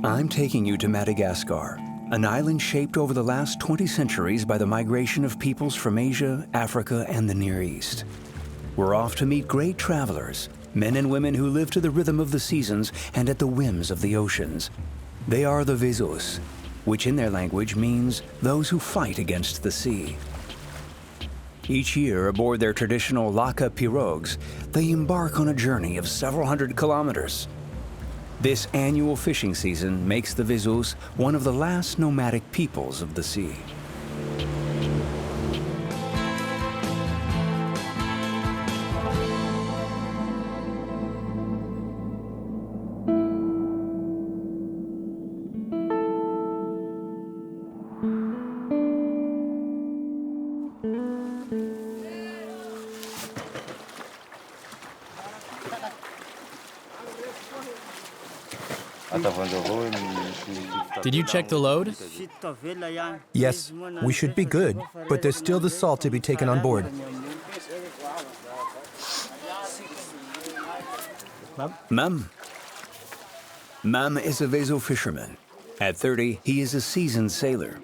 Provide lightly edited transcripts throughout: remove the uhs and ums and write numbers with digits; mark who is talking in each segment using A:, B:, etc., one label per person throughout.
A: I'm taking you to Madagascar, an island shaped over the last 20 centuries by the migration of peoples from Asia, Africa, and the Near East. We're off to meet great travelers, men and women who live to the rhythm of the seasons and at the whims of the oceans. They are the Vezos, which in their language means those who fight against the sea. Each year, aboard their traditional Laka pirogues, they embark on a journey of several hundred kilometers. This annual fishing season makes the Vezos one of the last nomadic peoples of the sea.
B: Did you check the load?
C: Yes, we should be good, but there's still the salt to be taken on board.
A: Mam is a Vezo fisherman. At 30, he is a seasoned sailor.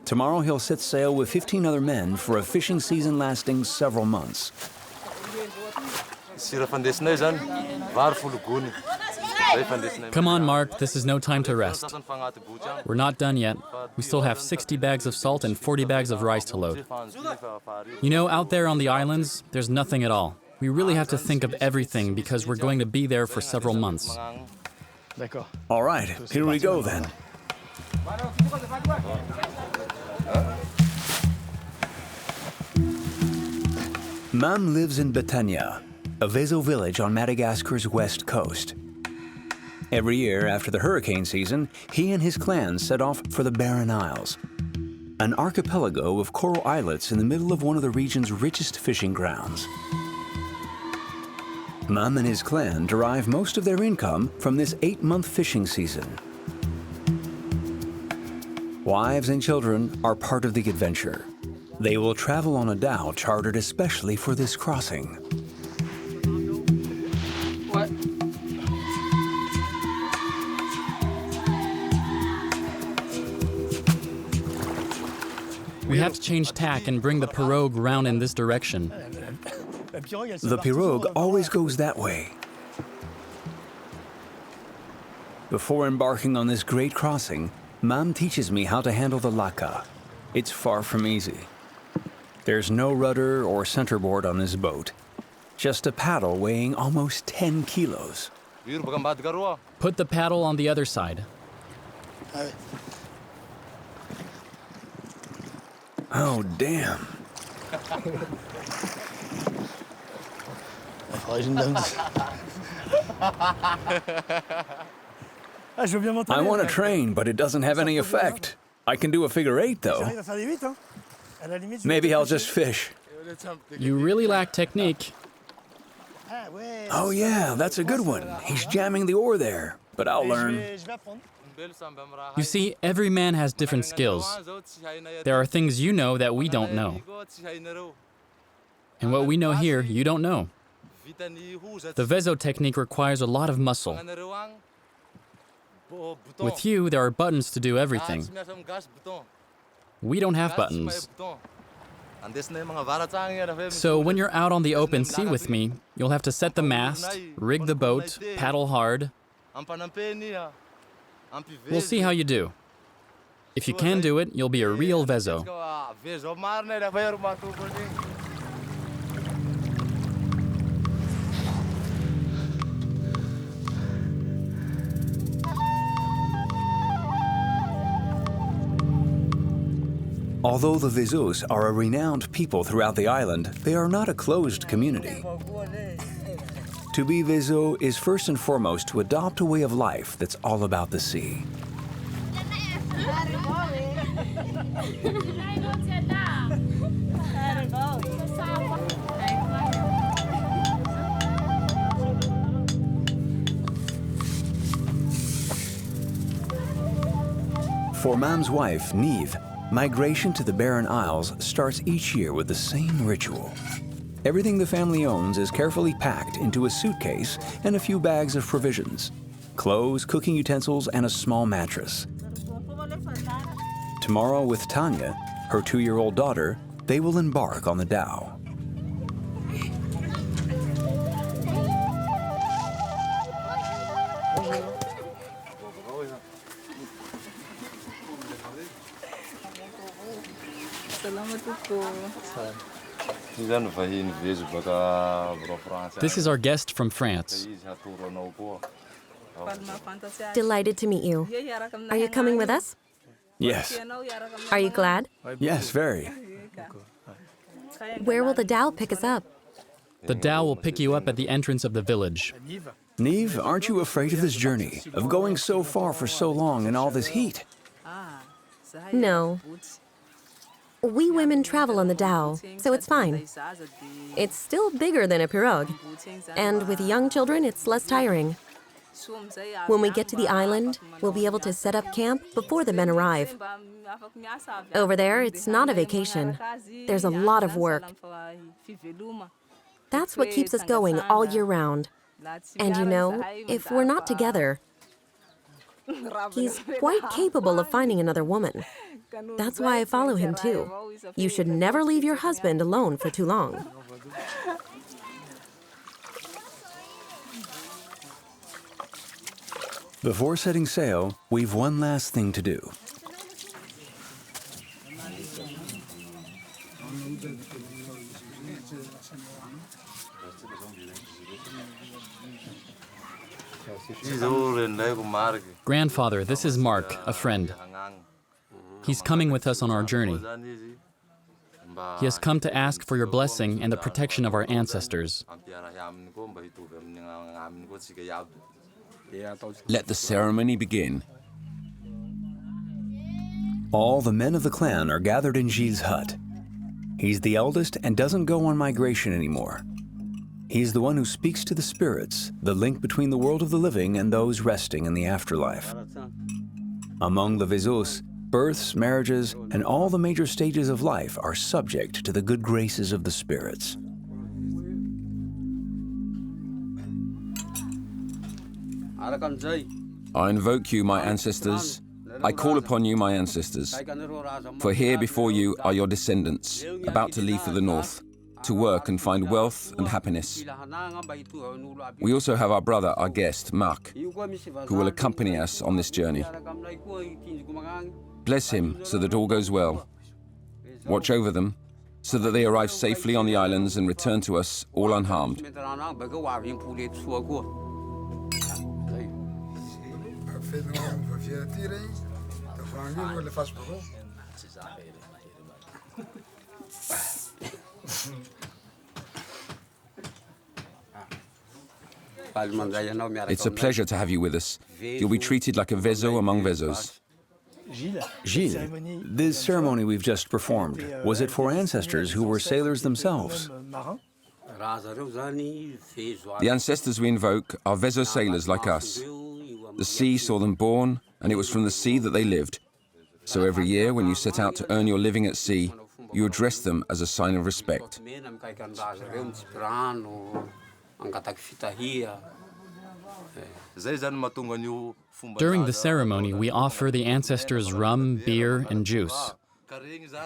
A: Tomorrow he'll set sail with 15 other men for a fishing season lasting several months.
B: Come on, Mark, this is no time to rest. We're not done yet. We still have 60 bags of salt and 40 bags of rice to load. You know, out there on the islands, there's nothing at all. We really have to think of everything because we're going to be there for several months.
A: All right, here we go then. Mam lives in Betania, a Vezo village on Madagascar's west coast. Every year after the hurricane season, he and his clan set off for the Barren Isles, an archipelago of coral islets in the middle of one of the region's richest fishing grounds. Mam and his clan derive most of their income from this 8-month fishing season. Wives and children are part of the adventure. They will travel on a dhow chartered especially for this crossing.
D: What?
B: We have to change tack and bring the pirogue round in this direction.
A: The pirogue always goes that way. Before embarking on this great crossing, Mam teaches me how to handle the Laka. It's far from easy. There's no rudder or centerboard on this boat, just a paddle weighing almost 10 kilos.
B: Put the paddle on the other side.
A: Oh, damn. I want to train, but it doesn't have any effect. I can do a figure 8, though. Maybe I'll just fish.
B: You really lack technique.
A: Oh, yeah, that's a good one. He's jamming the oar there, but I'll learn.
B: You see, every man has different skills. There are things you know that we don't know. And what we know here, you don't know. The Vezo technique requires a lot of muscle. With you, there are buttons to do everything. We don't have buttons. So when you're out on the open sea with me, you'll have to set the mast, rig the boat, paddle hard. We'll see how you do. If you can do it, you'll be a real Vezo.
A: Although the Vezos are a renowned people throughout the island, they are not a closed community. To be Vezo is first and foremost to adopt a way of life that's all about the sea. For Mam's wife, Neve, migration to the Barren Isles starts each year with the same ritual. Everything the family owns is carefully packed into a suitcase and a few bags of provisions. clothes, cooking utensils, and a small mattress. Tomorrow with Tanya, her 2-year-old daughter, they will embark on the dhow.
B: This is our guest from France.
D: Delighted to meet you. Are you coming with us?
A: Yes.
D: Are you glad?
A: Yes, very.
D: Where will the dhow pick us up?
B: The dhow will pick you up at the entrance of the village.
A: Neve, aren't you afraid of this journey, of going so far for so long in all this heat?
D: No. We women travel on the dhow, so it's fine. It's still bigger than a pirogue, and with young children, it's less tiring. When we get to the island, we'll be able to set up camp before the men arrive. Over there, it's not a vacation. There's a lot of work. That's what keeps us going all year round. And you know, if we're not together, he's quite capable of finding another woman. That's why I follow him too. You should never leave your husband alone for too long.
A: Before setting sail, we've one last thing to do.
B: Grandfather, this is Mark, a friend. He's coming with us on our journey. He has come to ask for your blessing and the protection of our ancestors.
E: Let the ceremony begin.
A: All the men of the clan are gathered in Gilles' hut. He's the eldest and doesn't go on migration anymore. He's the one who speaks to the spirits, the link between the world of the living and those resting in the afterlife. Among the Vezos, births, marriages, and all the major stages of life are subject to the good graces of the spirits.
E: I invoke you, my ancestors. I call upon you, my ancestors. For here before you are your descendants, about to leave for the north, to work and find wealth and happiness. We also have our brother, our guest, Mark, who will accompany us on this journey. Bless him so that all goes well. Watch over them so that they arrive safely on the islands and return to us all unharmed. It's a pleasure to have you with us. You'll be treated like a Vezo among Vezos.
A: Gilles, this ceremony we've just performed, was it for ancestors who were sailors themselves?
E: The ancestors we invoke are Vezo sailors like us. The sea saw them born, and it was from the sea that they lived. So every year, when you set out to earn your living at sea, you address them as a sign of respect.
B: During the ceremony, we offer the ancestors rum, beer, and juice,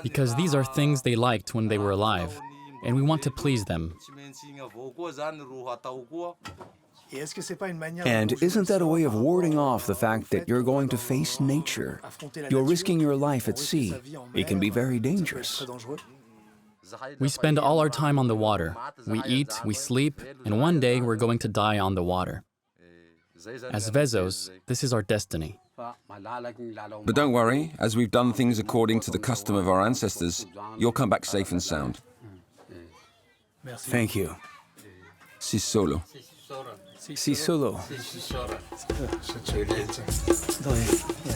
B: because these are things they liked when they were alive, and we want to please them.
A: And isn't that a way of warding off the fact that you're going to face nature? You're risking your life at sea. It can be very dangerous.
B: We spend all our time on the water. We eat, we sleep, and one day we're going to die on the water. As Vezos, this is our destiny.
E: But don't worry, as we've done things according to the custom of our ancestors, you'll come back safe and sound.
A: Thank you.
E: Si solo.
A: Si solo.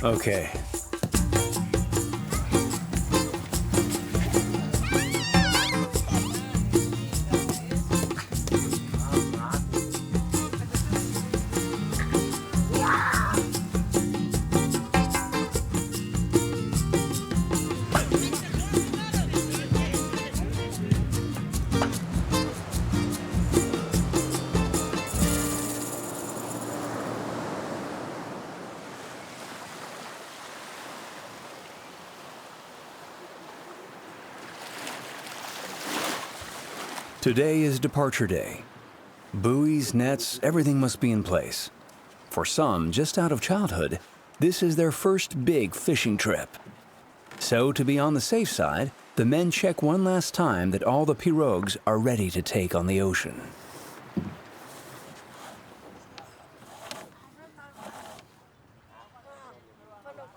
A: Okay. Today is departure day. Buoys, nets, everything must be in place. For some, just out of childhood, this is their first big fishing trip. So, to be on the safe side, the men check one last time that all the pirogues are ready to take on the ocean.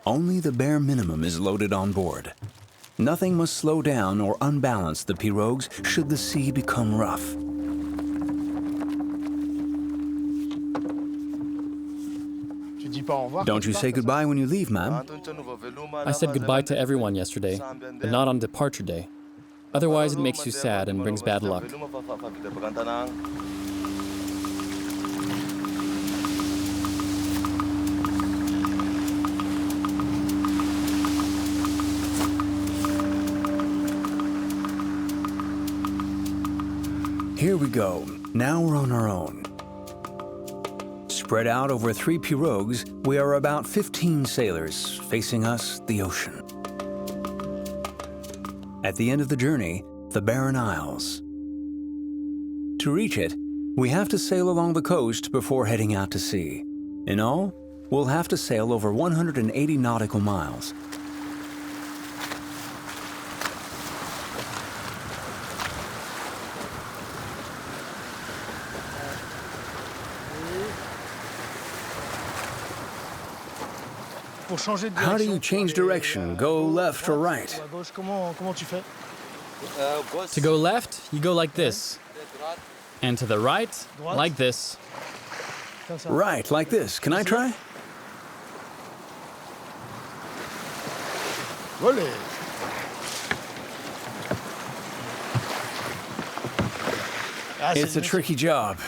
A: Only the bare minimum is loaded on board. Nothing must slow down or unbalance the pirogues should the sea become rough. Don't you say goodbye when you leave, ma'am?
B: I said goodbye to everyone yesterday, but not on departure day. Otherwise, it makes you sad and brings bad luck.
A: Here we go. Now we're on our own. Spread out over 3 pirogues, we are about 15 sailors, facing us, the ocean. At the end of the journey, the Barren Isles. To reach it, we have to sail along the coast before heading out to sea. In all, we'll have to sail over 180 nautical miles. How do you change direction? Go left or right?
B: To go left, you go like this. And to the right, like this.
A: Right, like this. Can I try? It's a tricky job.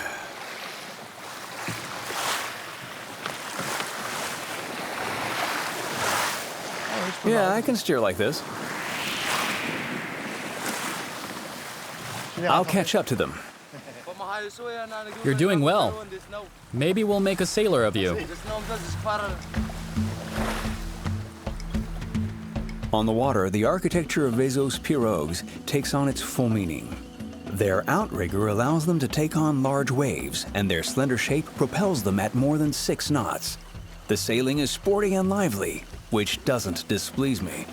A: Yeah, I can steer like this. I'll catch up to them.
B: You're doing well. Maybe we'll make a sailor of you.
A: On the water, the architecture of Vezo's pirogues takes on its full meaning. Their outrigger allows them to take on large waves, and their slender shape propels them at more than 6 knots. The sailing is sporty and lively, which doesn't displease me.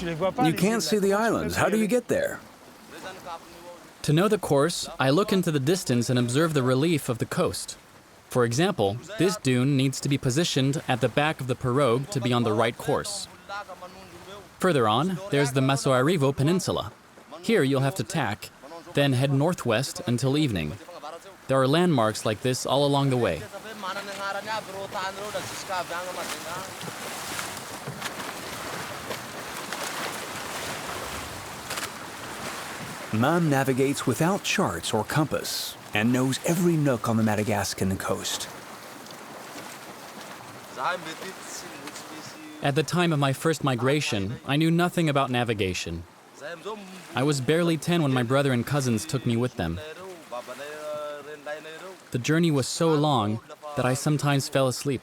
A: You can't see the islands. How do you get there?
B: To know the course, I look into the distance and observe the relief of the coast. For example, this dune needs to be positioned at the back of the pirogue to be on the right course. Further on, there's the Masoarivo Peninsula. Here you'll have to tack, then head northwest until evening. There are landmarks like this all along the way.
A: Mam navigates without charts or compass and knows every nook on the Madagascan coast.
B: At the time of my first migration, I knew nothing about navigation. I was barely 10 when my brother and cousins took me with them. The journey was so long that I sometimes fell asleep,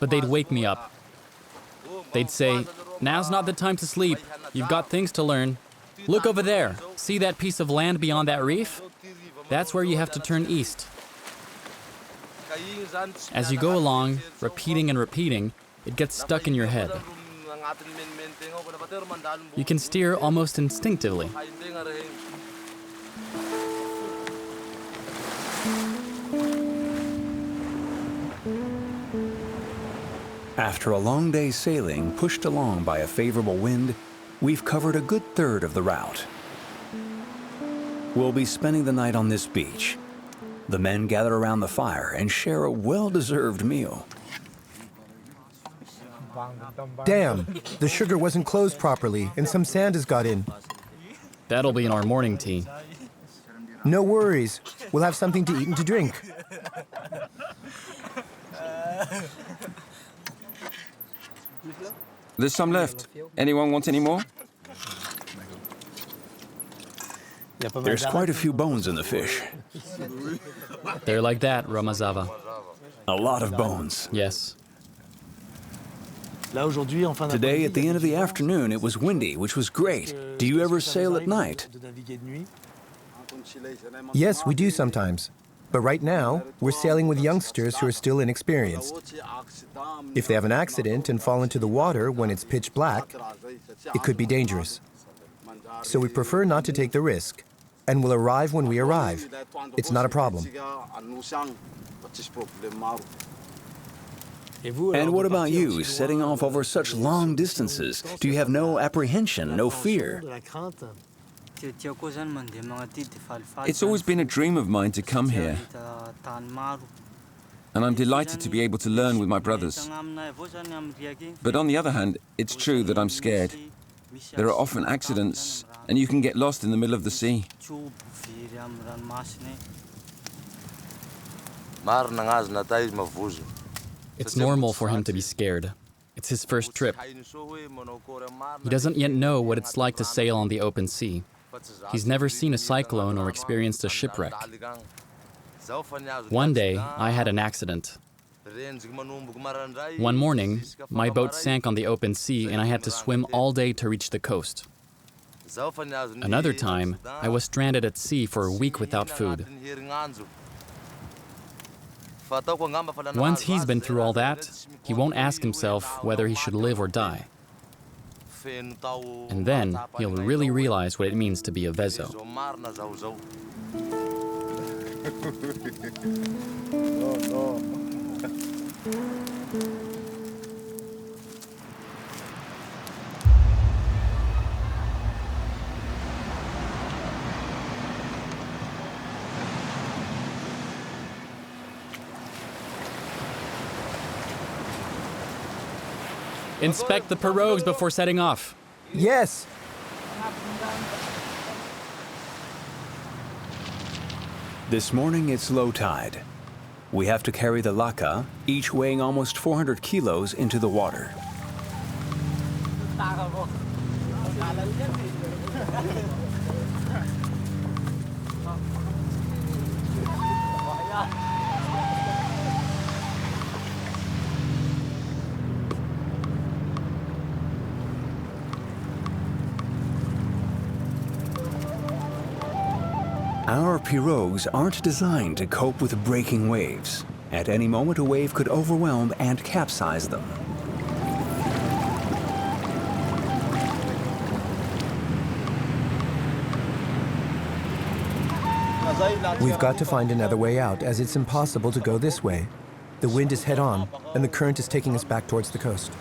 B: but they'd wake me up. They'd say, "Now's not the time to sleep. You've got things to learn. Look over there. See that piece of land beyond that reef? That's where you have to turn east." As you go along, repeating and repeating, it gets stuck in your head. You can steer almost instinctively.
A: After a long day's sailing, pushed along by a favorable wind, we've covered a good third of the route. We'll be spending the night on this beach. The men gather around the fire and share a well-deserved meal.
C: Damn, the sugar wasn't closed properly and some sand has got in.
B: That'll be in our morning tea.
C: No worries. We'll have something to eat and to drink.
E: There's some left. Anyone want any more?
A: There's quite a few bones in the fish.
B: They're like that, Ramazava.
A: A lot of bones.
B: Yes.
A: Today, at the end of the afternoon, it was windy, which was great. Do you ever sail at night?
C: Yes, we do sometimes. But right now, we're sailing with youngsters who are still inexperienced. If they have an accident and fall into the water when it's pitch black, it could be dangerous. So we prefer not to take the risk, and we'll arrive when we arrive. It's not a problem.
A: And what about you, setting off over such long distances? Do you have no apprehension, no fear?
E: It's always been a dream of mine to come here, and I'm delighted to be able to learn with my brothers. But on the other hand, it's true that I'm scared. There are often accidents, and you can get lost in the middle of the sea.
B: It's normal for him to be scared. It's his first trip. He doesn't yet know what it's like to sail on the open sea. He's never seen a cyclone or experienced a shipwreck. One day, I had an accident. One morning, my boat sank on the open sea and I had to swim all day to reach the coast. Another time, I was stranded at sea for a week without food. Once he's been through all that, he won't ask himself whether he should live or die. And then he'll really realize what it means to be a Vezo. Inspect the pirogues before setting off.
C: Yes!
A: This morning it's low tide. We have to carry the Laka, each weighing almost 400 kilos, into the water. Our pirogues aren't designed to cope with breaking waves. At any moment, a wave could overwhelm and capsize them.
C: We've got to find another way out, as it's impossible to go this way. The wind is head-on, and the current is taking us back towards the coast.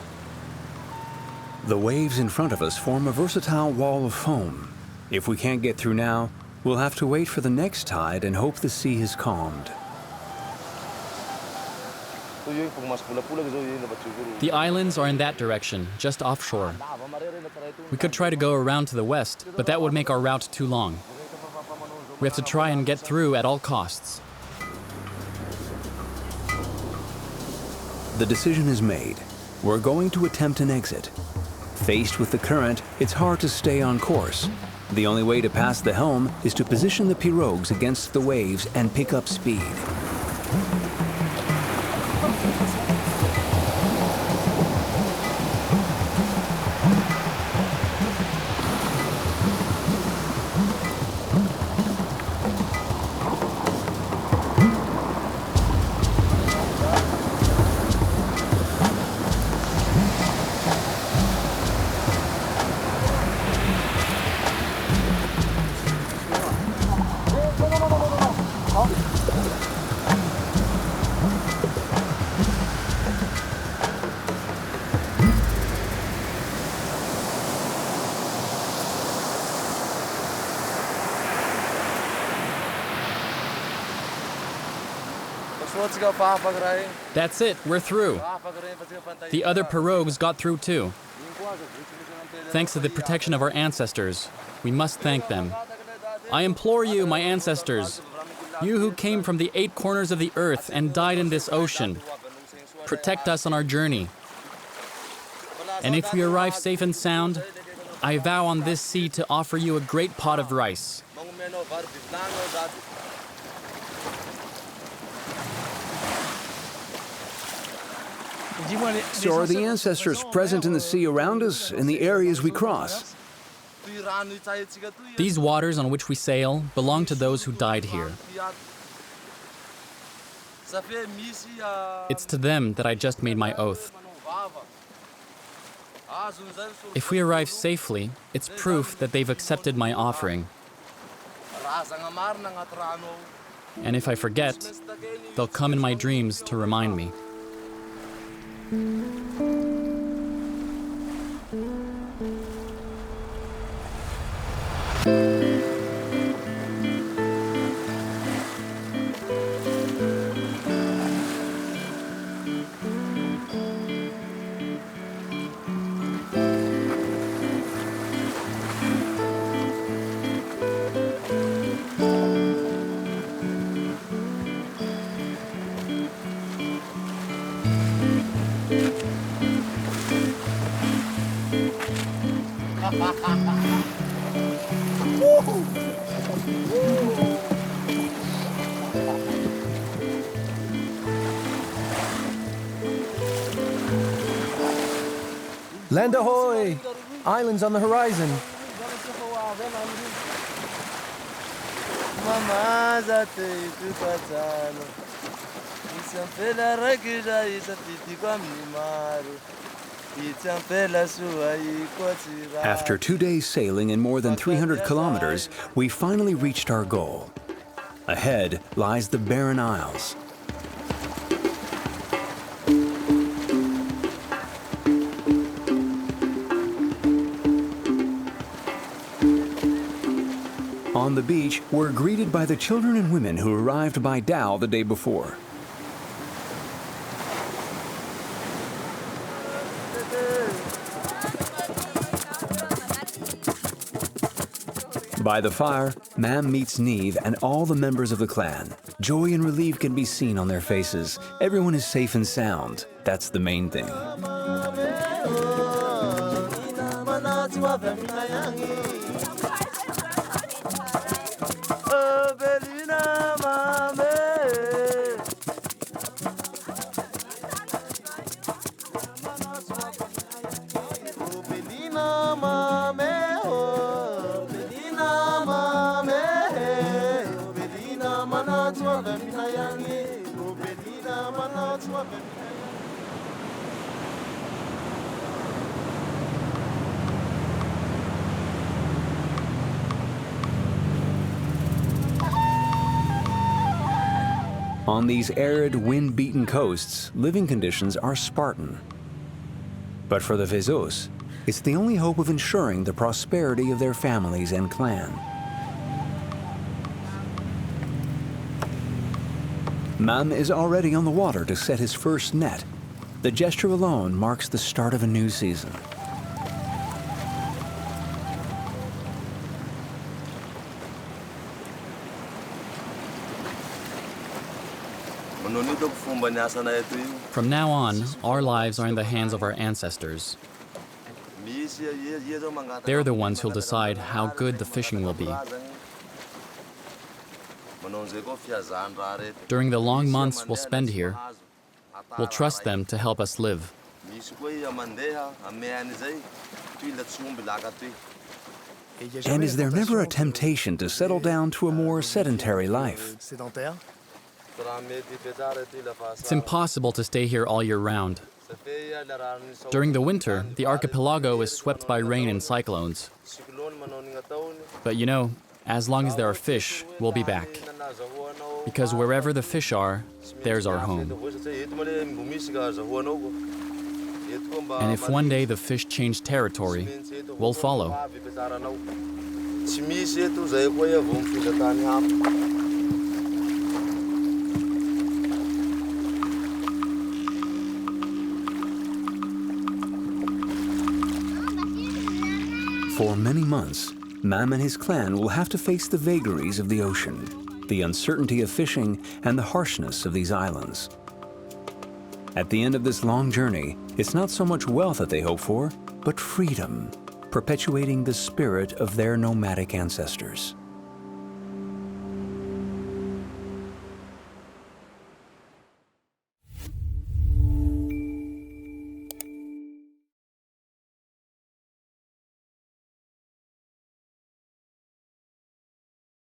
A: The waves in front of us form a versatile wall of foam. If we can't get through now, we'll have to wait for the next tide and hope the sea has calmed.
B: The islands are in that direction, just offshore. We could try to go around to the west, but that would make our route too long. We have to try and get through at all costs.
A: The decision is made. We're going to attempt an exit. Faced with the current, it's hard to stay on course. The only way to pass the helm is to position the pirogues against the waves and pick up speed.
B: That's it, we're through. The other pirogues got through too. Thanks to the protection of our ancestors, we must thank them. I implore you, my ancestors, you who came from the 8 corners of the earth and died in this ocean, protect us on our journey. And if we arrive safe and sound, I vow on this sea to offer you a great pot of rice.
A: So are the ancestors present in the sea around us, in the areas we cross?
B: These waters on which we sail belong to those who died here. It's to them that I just made my oath. If we arrive safely, it's proof that they've accepted my offering. And if I forget, they'll come in my dreams to remind me.
C: Land ahoy! Islands on the horizon.
A: After 2 days sailing and more than 300 kilometers, we finally reached our goal. Ahead lies the barren isles. On the beach, we're greeted by the children and women who arrived by dhow the day before. By the fire, Mam meets Neve and all the members of the clan. Joy and relief can be seen on their faces. Everyone is safe and sound. That's the main thing. On these arid, wind-beaten coasts, living conditions are Spartan. But for the Vezos, it's the only hope of ensuring the prosperity of their families and clan. Mam is already on the water to set his first net. The gesture alone marks the start of a new season.
B: From now on, our lives are in the hands of our ancestors. They're the ones who'll decide how good the fishing will be. During the long months we'll spend here, we'll trust them to help us live.
A: And is there never a temptation to settle down to a more sedentary life?
B: It's impossible to stay here all year round. During the winter, the archipelago is swept by rain and cyclones. But you know, as long as there are fish, we'll be back. Because wherever the fish are, there's our home. And if one day the fish change territory, we'll follow.
A: For many months, Mam and his clan will have to face the vagaries of the ocean, the uncertainty of fishing, and the harshness of these islands. At the end of this long journey, it's not so much wealth that they hope for, but freedom, perpetuating the spirit of their nomadic ancestors.